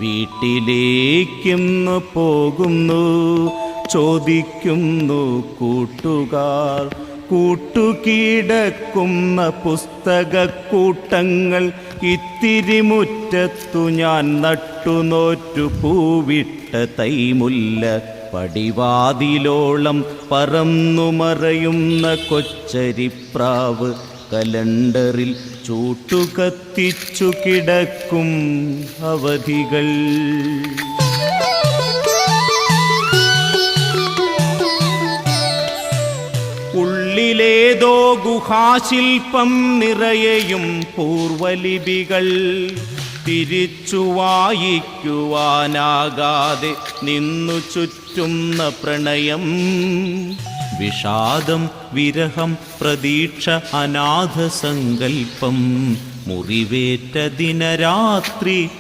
വീട്ടിലേക്കിന്ന് പോകുന്നു ചോദിക്കുന്നു കൂട്ടുകാർ. കൂട്ടുകിടക്കുന്ന പുസ്തകക്കൂട്ടങ്ങൾ ഇത്തിരി മുറ്റത്തു ഞാൻ നട്ടുനോറ്റു പൂവിട്ട തൈമുല്ല. പടിവാതിലോളം പറന്നു മറയുന്ന കൊച്ചരിപ്രാവ് കലണ്ടറിൽ ചൂട്ടുകത്തിച്ചു കിടക്കും അവധികൾ. ഉള്ളിലേതോ ഗുഹാശില്പം നിറയെയും പൂർവലിപികൾ തിരിച്ചു വായിക്കുവാനാകാതെ നിന്നു ചുറ്റുന്ന പ്രണയം. വിഷാദം, വിരഹം, പ്രതീക്ഷ, അനാഥ സങ്കൽപ്പം, മുറിവേറ്റ ദിനരാത്രി